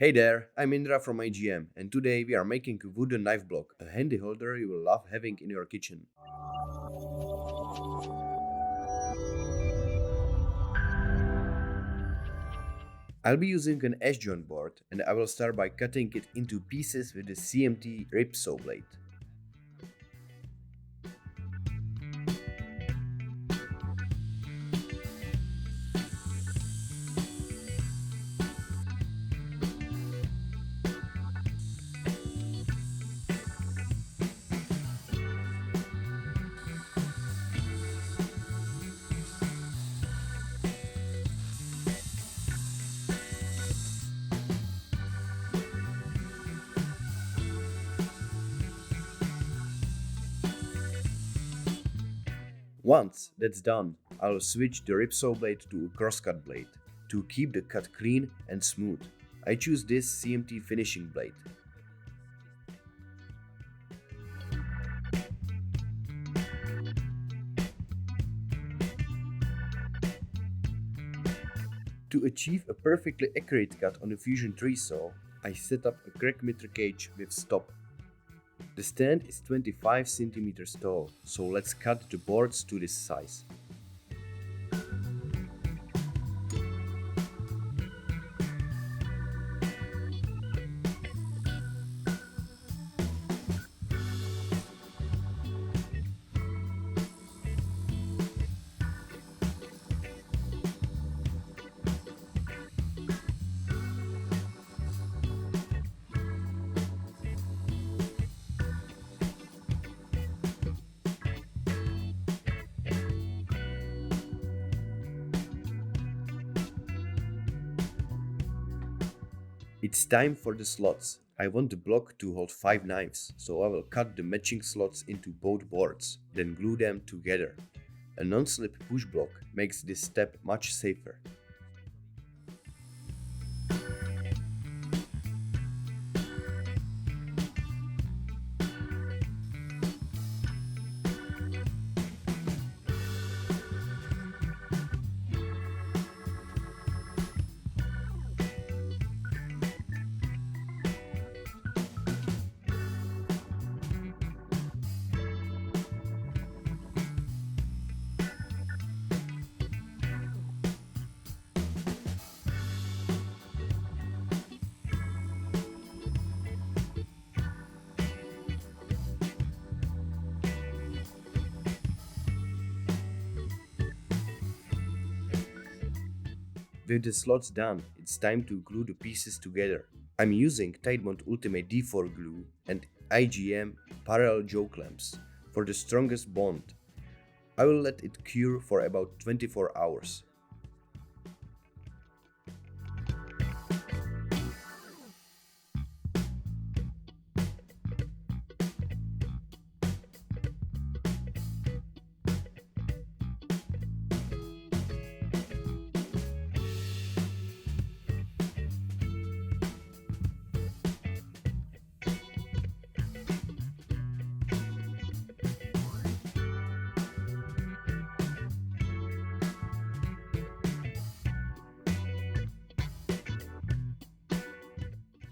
Hey there, I'm Indra from IGM, and today we are making a wooden knife block, a handy holder you will love having in your kitchen. I'll be using an S-joint board, and I will start by cutting it into pieces with the CMT rip saw blade. Once that's done, I'll switch the rip saw blade to a crosscut blade to keep the cut clean and smooth. I choose this CMT finishing blade. To achieve a perfectly accurate cut on a Fusion 3 saw, I set up a crack meter cage with stop. The stand is 25 centimeters tall, so let's cut the boards to this size. It's time for the slots. I want the block to hold 5 knives, so I will cut the matching slots into both boards, then glue them together. A non-slip push block makes this step much safer. With the slots done, it's time to glue the pieces together. I'm using Tidemont Ultimate D4 glue and IGM parallel jaw clamps for the strongest bond. I will let it cure for about 24 hours.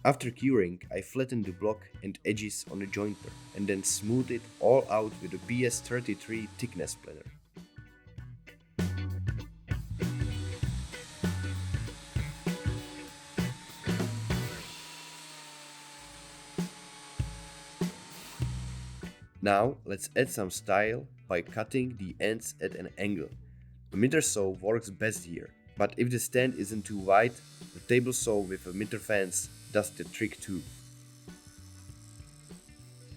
After curing, I flatten the block and edges on a jointer and then smooth it all out with a BS33 thickness planner. Now let's add some style by cutting the ends at an angle. A miter saw works best here, but if the stand isn't too wide, the table saw with a miter fence does the trick too.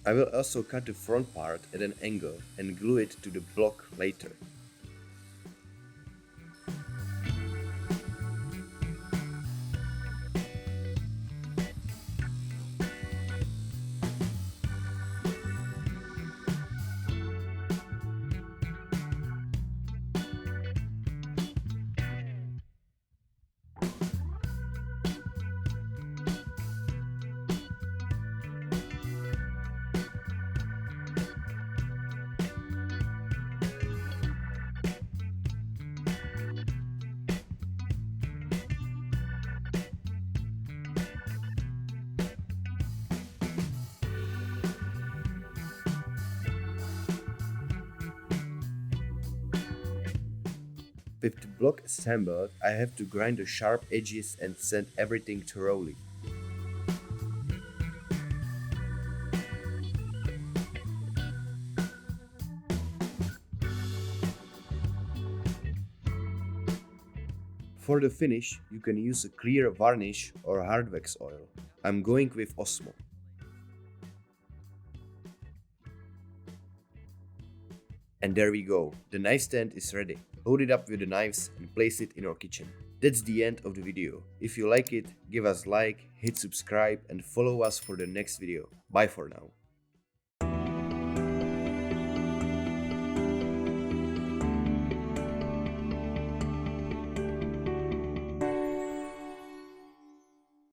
I will also cut the front part at an angle and glue it to the block later. With the block assembled, I have to grind the sharp edges and sand everything thoroughly. For the finish, you can use a clear varnish or hard wax oil. I'm going with Osmo. And there we go, the knife stand is ready. Load it up with the knives and place it in our kitchen. That's the end of the video. If you like it, give us a like, hit subscribe and follow us for the next video. Bye for now.